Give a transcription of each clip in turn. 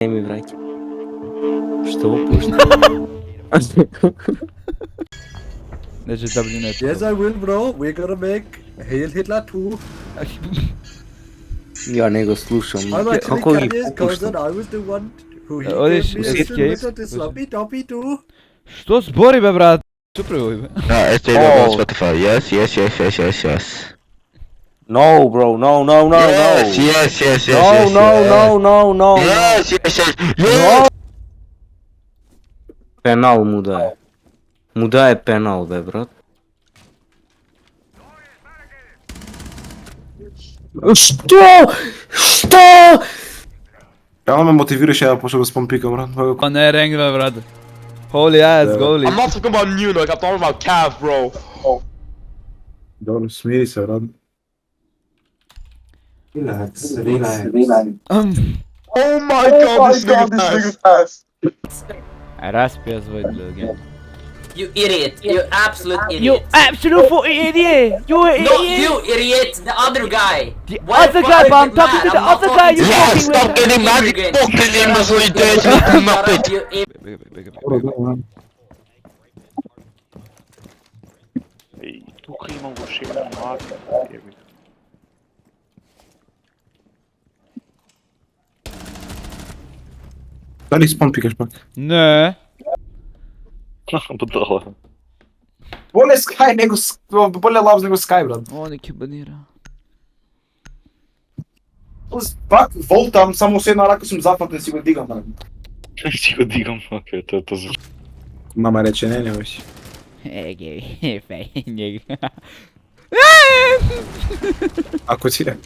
Не ми враќа. Што пушта? Значи WNet. Yes, I will, bro. We're gonna make Hail Hitler 2. Ја не го слушам. I'm actually Како ги Kanye's cousin. I was the one who he Одиш, gave me Escape. distributed this Sloppy Toppy 2. Што збори бе брат? Што правој бе? SJ on Spotify. Yes. No, bro, no. Yes. No. Yes. Пенал му дае. Му дае пенал, бе, брат. Што? Реално ме мотивираше да почна да спомпикам, брат. Па не ренг бе брат. Holy ass goalie. I'm not talking about new, like I'm talking about Cav, bro. Добро, смири се, брат. Relax. Oh my god, this nigga fast. Распија свој луѓе. You idiot! You absolute idiot! You absolute fucking idiot! You an No, idiot! you idiot! The other guy! The Why other fuck guy, are but I'm you talking mad? to the I'm not other guy you talking fucking Stop with. getting mad, fucking in my solidaritet, Shut muppet. up, you idiot! Ей, тука имам го шега млад. Дали спомпикаш пак? Не. Будала. Боле Sky него, боле Labs него Sky, брат. О, не кебанира. Пак, волтам, само се една рака сум зафатен, си го дигам, брат. Си го дигам, окей, тоа звучи. Мама рече, не, немаш. Еге, фејнег. Ако си е.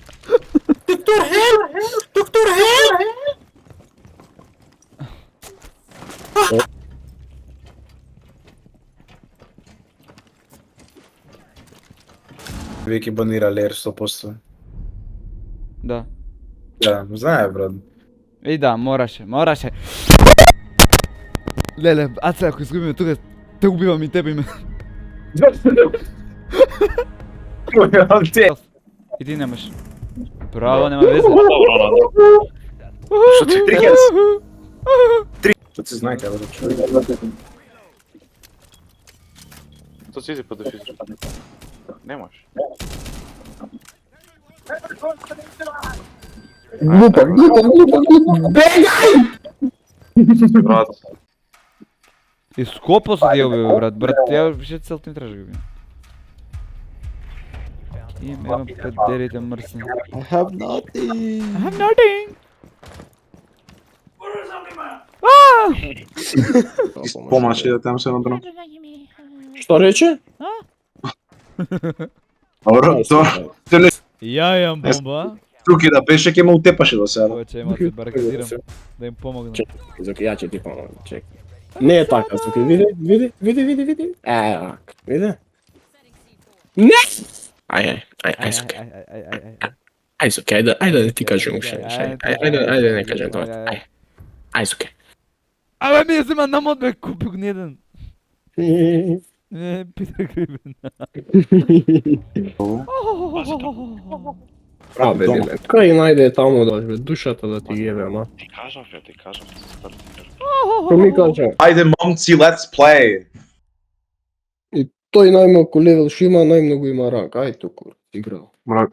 Веќе банира Лер 100%. Да. Да, знае, брат. И да, мораше. Леле, аца, ако изгубиме тука, те убивам и тебе име. И ти немаш. Право, нема веза. Што ти Што ти знаете, брат? Тоа си по дефизор. Немаш. Глупа. Брат, И скопо се ти убива, брат. Брат, ја више цел тим требаш да го убива. Имам педерите мрсни. I have nothing. I have nothing. Помаше да там се надрам. Што рече? Добро, тоа не Ја јам бомба. туки да беше ќе ме утепаше до сега. Ова ќе има да се баракадирам, да им помогнам. Зоки, ја ќе ти помогам, чек. Не е така, Зоки, види. Види? Не! Ај, Зоки. Ај, Зоки, ајде да ти кажем уште. Ајде не кажем тоа. Ај, Зоки. Абе, ми ја зема намот бе, купи го ниеден. Не, Питер Грибен. Абе, кај најде таму да бе, душата да ти јебе, ама. ти кажав, стар ти кажав. Што ми кажа? Ајде, момци, let's play! И тој најмалку левел што има, најмногу има ранг. Ај туку, играл. Мрак,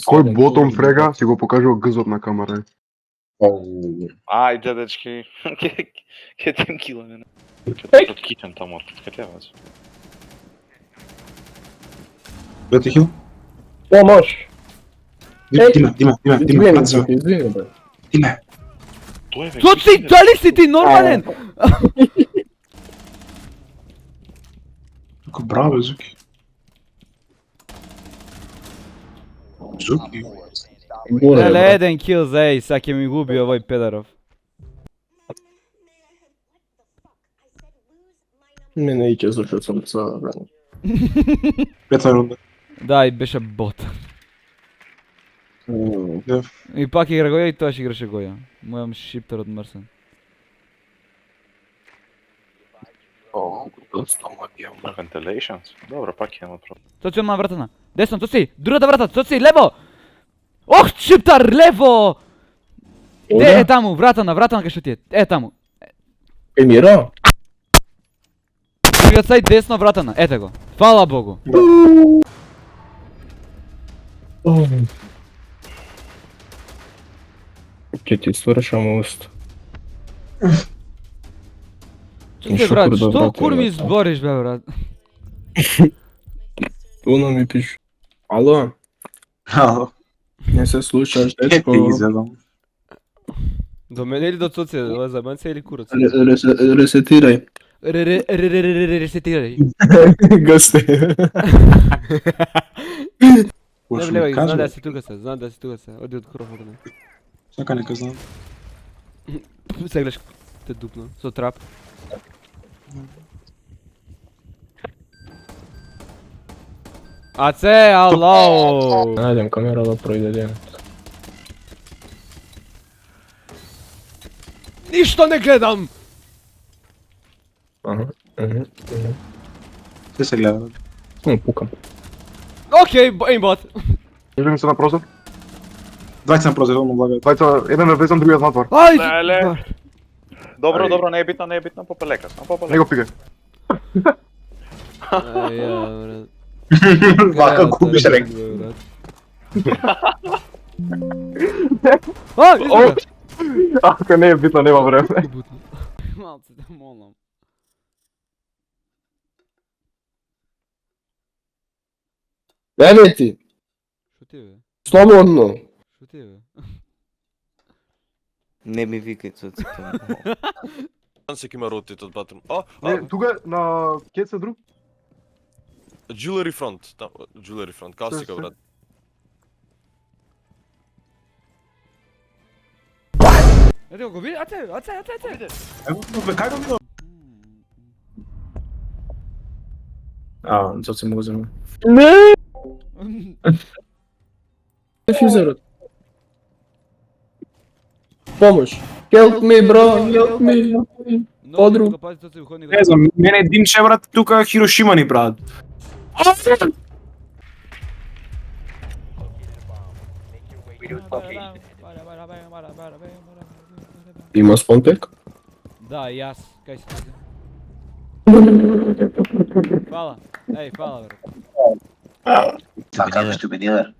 кој ботом фрега си го покажува гзот на камера. Ајде, дечки. Ке тем кила, не. Ке китен тамо, ке те вас. Бете хил? Помош! Дима, Извини, бе. Дима. Тоа е веќе. Што си, дали си ти нормален? Како браво, Зуки. Зуки. Леле, еден кил за ей, сега ќе ми губи овој педаров. Мене и ќе зашо сум са, брат. Пета рунда. Да, и беше бот. И пак игра Гоја и тоа ще играше Гоја. Мојам шиптер од мрсен. Ventilations? Добро, пак ќе направам. Тоци одма вратана. Десно, тоци! Другата врата, тоци, лево! Ох, шиптар, лево! Де е таму, вратана кај што ти е. Е таму. Емиро? Играат сај десно вратана. Ете го. Фала Богу. Ќе ти свршам уст. Чекај брат, што курви збориш бе брат? Уно ми пише. Ало, Ало. не се слушаш, Те дечко. ги задам. До мене или до цоце, ова забанце или курац? Ресетирај. Ресетирај. Гасте. Не влевај, знам да си тука се, оди од крофот не. Сака нека знам. Сеглеш те дупно, со трап. Аце, ало! Најдем камера да пројдем. Ништо не гледам! Се се гледа. Пукам. Океј, aimbot. Излезем се на прозор. Двајца на прозор, му благаат. Двајца, еден е влезен, другиот затвор. Ајде! Добро, добро, не е битно, попелека сам, попелека. Не го пигај. Ај, Вака губиш рек. Излага! Ако не е битно, нема време. Малце да молам. Еве ти, Шо ти бе? слободно. Шо ти бе? Не ми викај цоците. Сек има ротит од батрум. О, Не, тука на кет се друг. Jewelry front. Jewelry front. Касика, брат. Ето го види, аце. Ево, кај го видам? Зот се му го зема. Не! Физерот. Помош. Help me, bro, help me. Подруг. Пази тоа се уходник. Не знам, мене димче брат, тука Хирошима ни прават. Има спонтек? Да, и јас. Кај си ти? Фала. Еј, фала бе. Така што бедилер.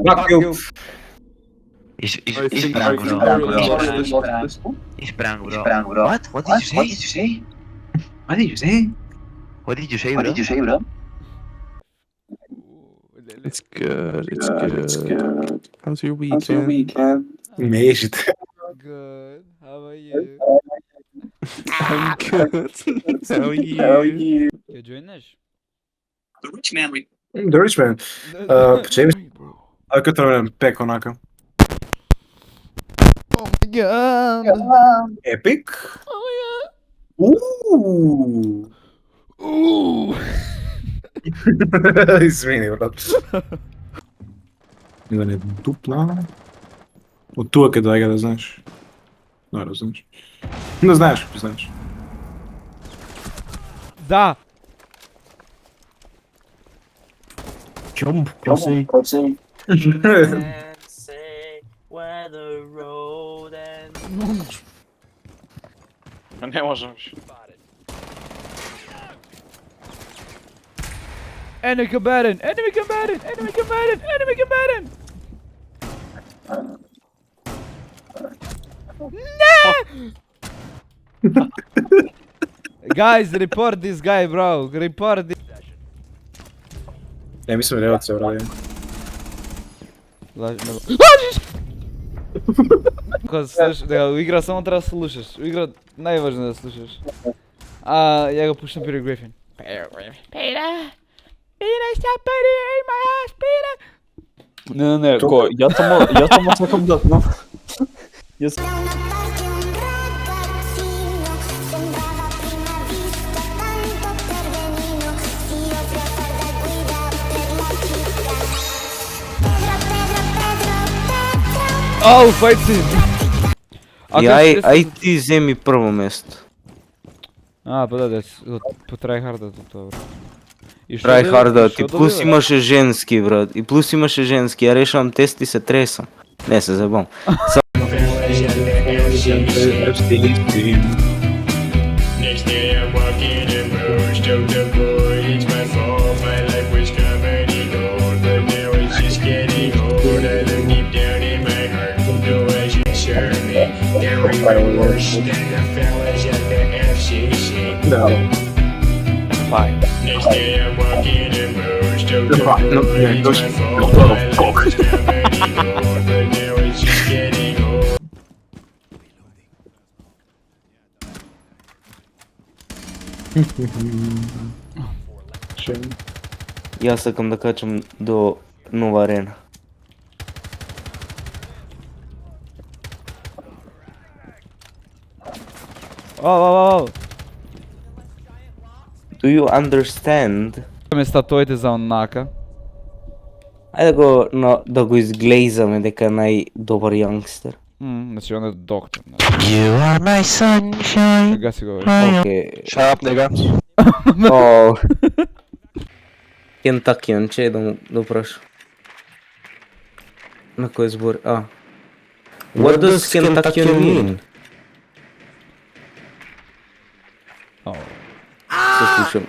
Окей. Isprang, bro. What did you say? What did you say, bro? It's good. How's your weekend? Межите. good. How are you? I'm good. How are you? Ќе joinеш? The rich man. Почеми. А како требам пек онака. Oh my god. Епик. Oh my god. Извини, брат. Да не дупна. Од туа ке доаѓа да знаеш. Да знаеш. Не знаеш, како знаеш. Да. Jump, Не можам више. Enemy combatant! Enemy combatant! Enemy combatant! Enemy combatant! No! Guys, report this guy, bro. Report this. Не мислам реаот се браде. Кога слушаш, да у игра само треба да слушаш. У игра најважно е да слушаш. Ја го пуштам Peter Griffin. Peter, stop putting it in my ass, Peter. Не, ко, ја само сакам да знам. Јас Ау, fight scene. Ај ти земи прво место. Па да, по tryhard-от тоа. Tryhard-от и плюс имаше женски, брат. И плюс имаше женски. Ја решавам тест и се тресам. Не се забавам. Next day I'm walking in Bruges, told the boy it's my fault. My life was comedy gold, but now it's just getting old. I look deep down in my heart, though I should serve me. They're even worse than the fellas at the FCC. Fine. Next day I'm walking in Bruges, told the boy No, it's no, my fault. no, My life was comedy gold, but now it's just getting old. Јас сакам да качам до нова арена. О. Do you understand? Ме статуите за онака. Ајде да го изглејзаме дека е најдобар јангстер. Значи он е доктор. You are my sunshine. Гаси го. Окей. Shut up, nigga. О. Кентакијан, че да му прашам. На кој збор? What does Kentakian mean? Се слушам.